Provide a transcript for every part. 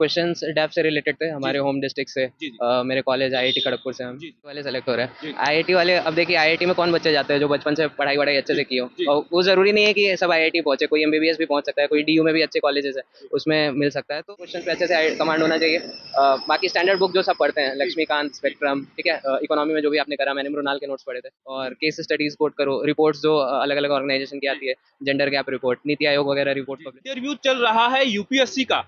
Questions def से related थे, हमारे जी, होम डिस्ट्रिक्ट से। जी, जी, मेरे कॉलेज आईआईटी खड़गपुर से हम जी, वाले सेलेक्ट हो रहे हैं। जी, आईआईटी वाले, अब देखिए आईआईटी में कौन बच्चे जाते हैं जो बचपन से पढ़ाई वढ़ाई अच्छे जी, से किए हो, जी, और वो ज़रूरी नहीं है कि सब आईआईटी पहुंचे, कोई एमबीबीएस भी पहुंच सकता है, कोई डीयू में भी अच्छे कॉलेजेस है जी, उसमें मिल सकता है। तो क्वेश्चन पे अच्छे से कमांड होना चाहिए। बाकी स्टैंडर्ड बुक जो सब पढ़ते हैं, जी, लक्ष्मीकांत, जी, स्पेक्ट्रम, ठीक है। इकोनॉमी में जो भी आपने करा, मैंने मृणाल के नोट्स पढ़े थे। और जी, केस स्टडीज कोट करो, रिपोर्ट्स जो अलग अलग ऑर्गेनाइजेशन की जी, आती है, gender gap report, NITI Aayog वगैरह रिपोर्ट जी। पब्लिश। इंटरव्यू चल रहा है यूपीएससी का,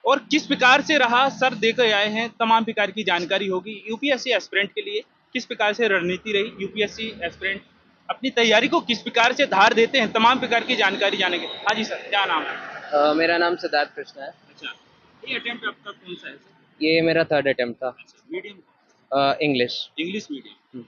और किस प्रकार से रहा सर देकर आए हैं, तमाम प्रकार की जानकारी होगी यूपीएससी एस्पिरेंट के लिए। किस प्रकार से रणनीति रही, यूपीएससी एस्पिरेंट अपनी तैयारी को किस प्रकार से धार देते हैं, तमाम प्रकार की जानकारी जानेंगे। हाँ जी सर, क्या नाम है? मेरा नाम सिद्धार्थ कृष्णा है। अच्छा, ये अटेम्प्ट आपका कौन सा है सर? ये मेरा थर्ड अटेम्प्ट था। अच्छा, मीडियम इंग्लिश। English medium.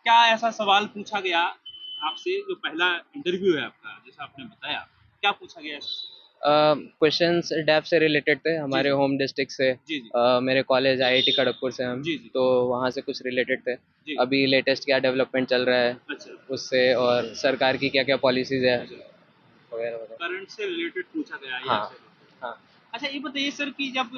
क्या ऐसा सवाल पूछा गया आपसे, जो पहला इंटरव्यू है आपका, जैसा आपने बताया, क्या पूछा गया ऐसा? क्वेश्चंस डेफ से रिलेटेड थे, जी, हमारे जी, होम डिस्ट्रिक्ट से। जी, जी, मेरे कॉलेज आईआईटी खड़गपुर से हम, जी, जी, तो वहाँ से कुछ रिलेटेड थे। जी, अभी लेटेस्ट क्या डेवलपमेंट चल रहा है अच्छा, उससे, और सरकार की क्या क्या पॉलिसीज है अच्छा, वगैरह वगैरह। करंट से रिलेटेड पूछा गया या हाँ। ऐसे? हाँ। अच्छा, ये बताइए सर कि जब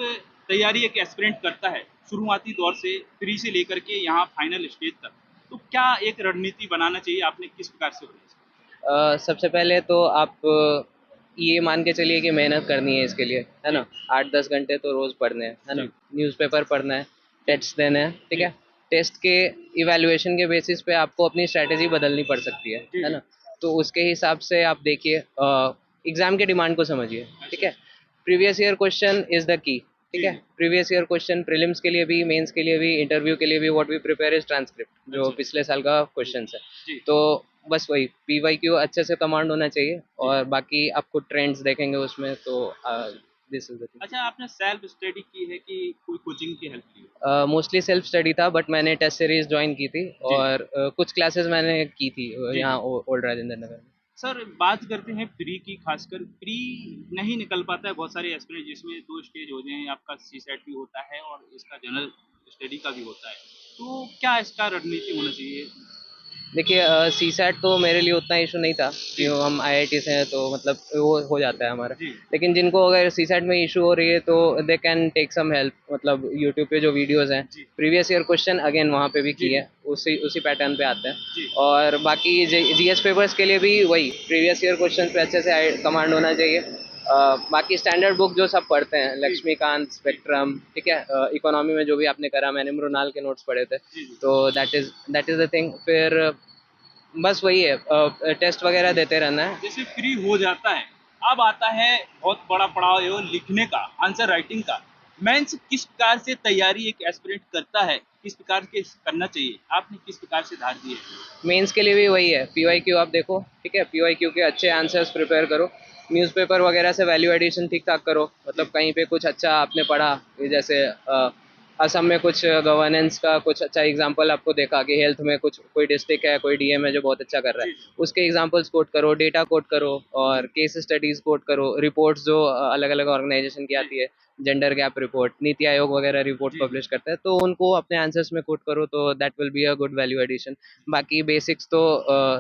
तैयारी एक एस्पिरेंट करता है, शुरुआती दौर से प्री से लेकर के यहाँ फाइनल स्टेज तक, तो क्या एक रणनीति बनाना चाहिए, आपने किस प्रकार से बनाई? सबसे पहले तो आप ये मान के चलिए कि मेहनत करनी है इसके लिए, है जी, ना। 8-10 घंटे तो रोज़ पढ़ने हैं, है ना। जी, न्यूज़पेपर पढ़ना है, जी, टेस्ट देने हैं, ठीक जी, है। टेस्ट के इवैल्यूएशन के बेसिस पे आपको अपनी स्ट्रैटेजी बदलनी पड़ सकती जी, है जी, ना। तो उसके हिसाब से आप देखिए, एग्ज़ाम के डिमांड को समझिए, अच्छा, ठीक है। अच्छा, previous year question is the key, ठीक जी, है। जी, प्रीवियस ईयर क्वेश्चन प्रीलिम्स के लिए भी, मेंस के लिए भी, इंटरव्यू के लिए भी, what we prepare is transcript जो अच्छा, पिछले साल का जी, क्वेश्चन है। जी, तो बस वही पीवाईक्यू अच्छे से कमांड होना चाहिए, जी। और बाकी आपको ट्रेंड्स देखेंगे उसमें, तो दिस इज द अच्छा, आपने सेल्फ स्टडी की है कि कोई कोचिंग की हेल्प ली है? थिंग। मोस्टली सेल्फ स्टडी था, बट मैंने टेस्ट सीरीज ज्वाइन की थी, जी, और कुछ क्लासेस मैंने की थी जी, यहाँ जी। ओल्ड राजेंद्र नगर में। सर, बात करते हैं प्री की, खासकर प्री नहीं निकल पाता है बहुत सारे एस्पिरेंट, जिसमें 2 स्टेज होते हैं, आपका सीसैट भी होता है और इसका जनरल स्टडी का भी होता है। तो क्या इसका रणनीति होना चाहिए? देखिए, सी सैट तो मेरे लिए उतना इशू नहीं था, कि जी, हम आईआईटी से हैं तो मतलब वो हो जाता है हमारा। जी, लेकिन जिनको अगर सी सैट में इशू हो रही है तो they can take some help, मतलब यूट्यूब पे जो वीडियोस हैं, जी, प्रीवियस ईयर क्वेश्चन अगेन वहाँ पे भी जी, किए, उसी उसी पैटर्न पे आते हैं। जी, और बाकी जीएस पेपर्स के लिए भी वही प्रीवियस ईयर क्वेश्चन पे अच्छे से कमांड होना चाहिए। बाकी स्टैंडर्ड बुक जो सब पढ़ते हैं, जी, लक्ष्मीकांत, जी, स्पेक्ट्रम, ठीक है। इकोनॉमी में जो भी आपने करा, मैंने मृणाल के नोट्स पढ़े थे। जी, जी। तो दैट इज द थिंग। फिर बस वही है, टेस्ट वगैरह देते रहना है। जैसे फ्री हो जाता है, अब आता है बहुत बड़ा पड़ाव ये लिखने का, आंसर राइटिंग का। मेंस किस प्रकार से तैयारी एक एस्पिरेंट करता है, किस प्रकार के करना चाहिए, आपने किस प्रकार से धार दी है? मेंस के लिए भी वही है, पीवाईक्यू आप देखो, ठीक है। पीवाईक्यू के अच्छे आंसर्स प्रिपेयर करो, न्यूज़पेपर वगैरह से वैल्यू एडिशन ठीक ठाक करो, मतलब जी, कहीं पे कुछ अच्छा आपने पढ़ा, ये जैसे असम में कुछ गवर्नेंस का कुछ अच्छा एग्जांपल आपको देखा कि हेल्थ में कुछ कोई डिस्ट्रिक्ट है, कोई डीएम है जो बहुत अच्छा कर रहा जी, है, उसके एग्जांपल्स कोट करो, डेटा कोट करो, और जी, केस स्टडीज कोट करो, रिपोर्ट्स जो अलग अलग ऑर्गेनाइजेशन की जी, आती है, gender gap report, NITI Aayog वगैरह रिपोर्ट जी, जी। पब्लिश करता है, तो उनको अपने आंसर्स में कोट करो, तो that will be a good value addition. बाकी बेसिक्स तो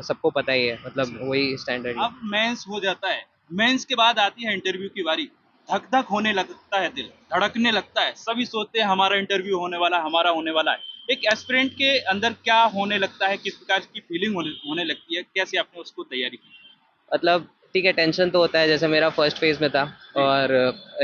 सबको पता ही है, मतलब अच्छा, वही स्टैंडर्ड ही है। अब मेंस हो जाता है, मेंस के बाद आती है इंटरव्यू की बारी। धक धक होने लगता है, दिल धड़कने लगता है, सभी सोचते हैं हमारा इंटरव्यू होने वाला है, हमारा होने वाला है। एक एस्पिरेंट के अंदर क्या होने लगता है, किस प्रकार की फीलिंग होने लगती है, कैसे आपने उसको तैयारी की? मतलब ठीक है, टेंशन तो होता है, जैसे मेरा फर्स्ट फेज में था, जी, और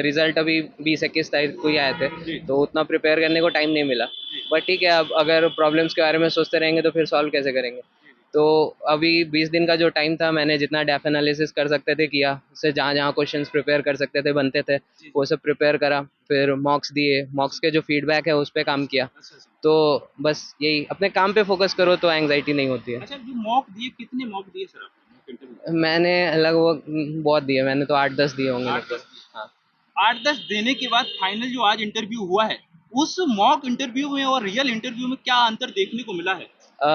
रिजल्ट अभी 20-21 तारीख को ही आए थे, जी, तो उतना प्रिपेयर करने को टाइम नहीं मिला। जी, बट ठीक है, अब अगर प्रॉब्लम्स के बारे में सोचते रहेंगे तो फिर सॉल्व कैसे करेंगे। जी, जी, तो अभी 20 दिन का जो टाइम था, मैंने जितना डेफ एनालिसिस कर सकते थे किया, उससे जहाँ जहाँ क्वेश्चंस प्रिपेयर कर सकते थे, बनते थे, जी, जी, वो सब प्रिपेयर करा। फिर मॉक्स दिए, मॉक्स जी। के जो फीडबैक है उस पर काम अच्छा, किया। अच्छा, अच्छा। तो बस यही, अपने काम पे फोकस करो तो एंग्जाइटी नहीं होती है। अच्छा, जो मॉक दिए, कितने मॉक दिए सर आपने मॉक इंटरव्यू? मैंने लगभग बहुत दिए, मैंने तो 8-10 दिए होंगे 8-10 लगभग। दिए। हाँ। 8-10 देने के बाद फाइनल जो आज इंटरव्यू हुआ है, उस मॉक इंटरव्यू में और रियल इंटरव्यू में क्या अंतर देखने को मिला है? अ,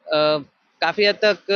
अ, काफ़ी हद तक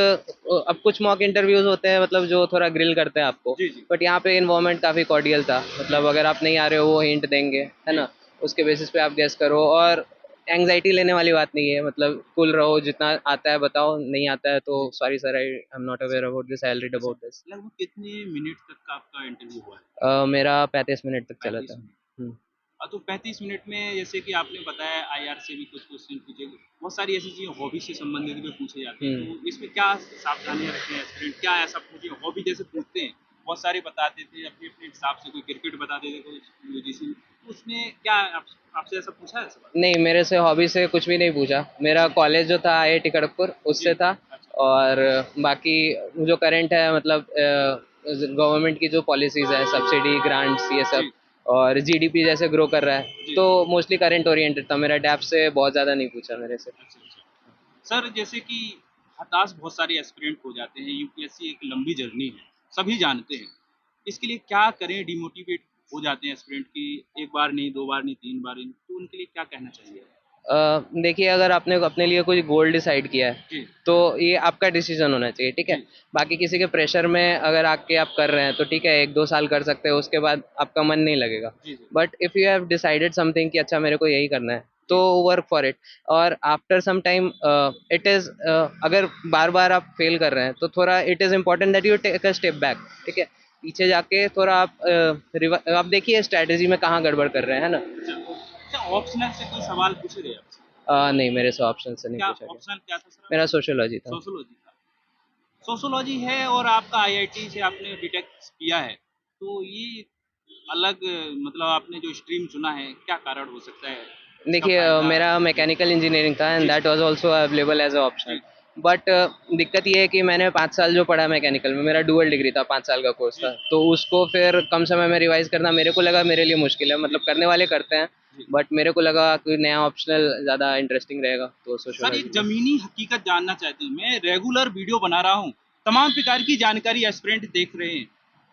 अब कुछ मॉक इंटरव्यूज़ होते हैं, मतलब जो थोड़ा ग्रिल करते हैं आपको, जी, जी, बट यहाँ पे इन्वायरमेंट काफ़ी कॉर्डियल था, जी, मतलब अगर आप नहीं आ रहे हो वो हिंट देंगे, है जी, ना। उसके बेसिस पे आप गेस करो, और एंग्जाइटी लेने वाली बात नहीं है, मतलब कूल रहो, जितना आता है बताओ, नहीं आता है तो जी। Sorry sir, I am not अच्छा, aware about this, I will read अच्छा। About this. लगभग कितने मिनट तक का आपका इंटरव्यू हुआ है? मेरा 35 मिनट तक चला 35 था। मिनट। तो 35 मिनट में जैसे कि आपने बताया आईआर से भी कुछ क्वेश्चन पूछे, बहुत सारी ऐसी चीज़ें हॉबी से संबंधित भी पूछे जाते हैं, तो इसमें क्या सावधानियाँ रखते हैं एस्पिरेंट? क्या ऐसा पूछे हॉबी जैसे पूछते हैं, बहुत सारे बताते थे अपने-अपने हिसाब से, कोई क्रिकेट बताते थे, कोई म्यूजिशियन, तो उसमें क्या आप आपसे ऐसा पूछा है सवाल? नहीं, मेरे से हॉबी से कुछ भी नहीं पूछा। मेरा कॉलेज जो था आईआईटी खड़गपुर जी, उससे था। अच्छा, और बाकी जो करंट है मतलब गवर्नमेंट की जो पॉलिसीज़ है, सब्सिडी, ग्रांट्स ये सब, जी, और जीडीपी जैसे ग्रो कर रहा है, जी, तो मोस्टली करंट ओरिएंटेड था। मेरा डेप्थ से बहुत ज़्यादा नहीं पूछा मेरे से। अच्छा, अच्छा। सर जैसे कि हताश बहुत सारे एस्पिरेंट हो जाते हैं, यूपीएससी एक लंबी जर्नी है, सभी जानते हैं। इसके लिए क्या करें? डिमोटिवेट हो जाते हैं एस्पिरेंट कि एक बार नहीं, 2 बार नहीं, 3 बार नहीं, तो उनके लिए क्या कहना चाहिए? देखिए, अगर आपने अपने लिए कोई गोल डिसाइड किया है, जी, तो ये आपका डिसीजन होना चाहिए, ठीक है? जी, बाकी किसी के प्रेशर में अगर आके आप कर रहे हैं, तो ठीक है, 1-2 साल कर सकते हैं, उसके बाद आपका मन नहीं लगेगा। जी, जी, but if you have decided something कि अच्छा मेरे को यही करना है, तो जी, वर्क फॉर इट। और after some time it is अगर बार-बार आप फेल कर रहे हैं, तो थोड़ा it is important that you take a step back, ठीक है? पीछे जाके थोड़ा आप आप देखिए स्ट्रैटेजी में कहाँ गड़बड़ कर रहे हैं, है ना? अच्छा, अच्छा ऑप्शनल से कोई सवाल पूछे गए आपसे? नहीं, मेरे से ऑप्शन से नहीं क्या पूछा गया। ऑप्शनल क्या था सर मेरा आपका? सोशियोलॉजी था। सोशियोलॉजी था। सोशियोलॉजी है और आपका आईआईटी से आपने बीटेक किया है, तो ये अलग मतलब आपने जो स्ट्रीम चुना है, क्या कारण हो सकता है? इसका देखिए, फ़ायदा मेरा जी, मैकेनिकल इंजीनियरिंग था एंड जी, that was also available as a option. जी, बट दिक्कत ये है कि मैंने 5 साल जो पढ़ा मैकेनिकल में, मेरा डुअल डिग्री था, 5 साल का कोर्स जी, था। तो उसको फिर कम समय में रिवाइज़ करना मेरे को लगा मेरे लिए मुश्किल है। जी, मतलब करने वाले करते हैं, जी। बट मेरे को लगा कोई नया ऑप्शनल ज़्यादा इंटरेस्टिंग रहेगा, तो सर सोशियोलॉजी एक लिया। ज़मीनी हकीकत जानना चाहती हूँ, मैं रेगुलर वीडियो बना रहा हूँ, तमाम प्रकार की जानकारी एस्पिरेंट देख रहे हैं।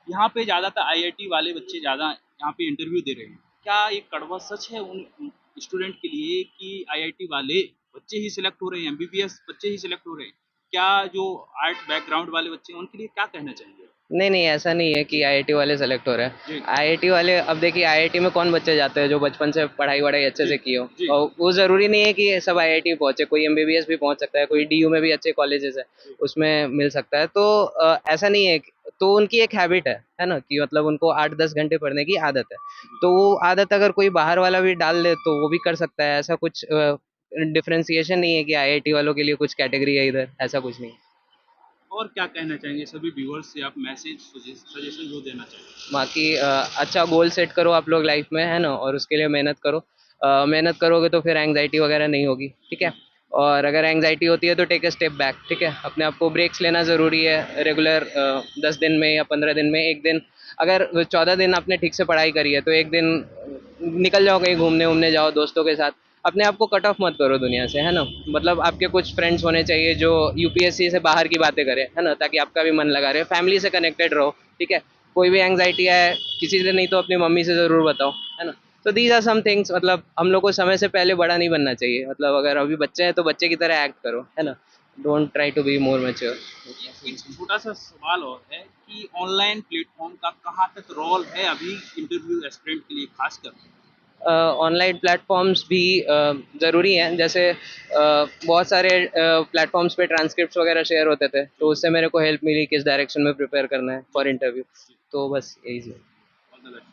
यहाँ पे ज़्यादातर आईआईटी वाले बच्चे ज़्यादा यहाँ पे इंटरव्यू दे रहे हैं। क्या ये कड़वा सच है उन स्टूडेंट के लिए कि आईआईटी वाले बच्चे ही सिलेक्ट हो रहे हैं, एमबीबीएस बच्चे ही सिलेक्ट हो रहे हैं? क्या जो आर्ट बैकग्राउंड वाले बच्चे हैं, उनके लिए क्या कहना चाहेंगे? नहीं, नहीं, ऐसा नहीं है कि आईआईटी वाले सेलेक्ट हो रहे हैं। जी, आईआईटी वाले, अब देखिए, आईआईटी में कौन बच्चे जाते हैं जो बचपन से पढ़ाई-वढ़ाई अच्छे जी, से किए हों। जी, और वो ज़रूरी नहीं है कि सब आईआईटी पहुँचे, कोई एमबीबीएस भी पहुँच सकता है, कोई डीयू में भी अच्छे कॉलेजेस हैं, जी, उसमें मिल सकता है। तो ऐसा नहीं है तो उनकी एक हैबिट है ना? कि मतलब उनको 8-10 घंटे पढ़ने की आदत है। जी। तो वो आदत अगर कोई बाहर वाला भी डाल दे, तो वो भी कर सकता है। ऐसा कुछ डिफरेंशिएशन नहीं है कि आईआईटी वालों के लिए कुछ कैटेगरी है इधर, ऐसा कुछ नहीं है। और क्या कहना चाहेंगे सभी व्यूअर्स से आप मैसेज सजेशन जो देना चाहेंगे? बाकी अच्छा गोल सेट करो आप लोग लाइफ में, है ना? और उसके लिए मेहनत करो। मेहनत करोगे तो फिर एंग्जायटी वगैरह नहीं होगी, ठीक है? जी, और अगर एंग्जायटी होती है तो टेक अ स्टेप बैक, ठीक है? अपने आप को ब्रेक्स लेना ज़रूरी है। रेगुलर 10 दिन में या 15 दिन में 1 दिन, अगर 14 दिन आपने ठीक से पढ़ाई करी है, तो 1 दिन निकल जाओ, कहीं घूमने-वूमने जाओ दोस्तों के साथ। अपने आप को कट ऑफ मत करो दुनिया से, है ना? मतलब आपके कुछ फ्रेंड्स होने चाहिए जो यूपीएससी से बाहर की बातें करें, है ना? ताकि आपका भी मन लगा रहे। फैमिली से कनेक्टेड रहो, ठीक है? कोई भी एंग्जायटी है, किसी से नहीं तो अपनी मम्मी से ज़रूर बताओ, है ना? तो दीज़ आर सम थिंग्स। मतलब हम लोग को समय से पहले बड़ा नहीं बनना चाहिए। मतलब अगर अभी बच्चे हैं तो बच्चे की तरह एक्ट करो, है जी। ना? Don't try to be more mature. एक छोटा-सा सवाल और है कि ऑनलाइन प्लेटफ़ॉर्म का कहाँ तक रोल है अभी इंटरव्यू एस्पिरेंट के लिए खासकर? ऑनलाइन प्लेटफ़ॉर्म्स भी ज़रूरी हैं। जैसे बहुत सारे प्लेटफ़ॉर्म्स पे ट्रांसक्रिप्ट्स वगैरह शेयर होते थे, तो जी, उससे मेरे को हेल्प मिली किस डायरेक्शन में प्रिपेयर करना है जी, फॉर इंटरव्यू। जी। तो बस यही चीज़ है। All the best.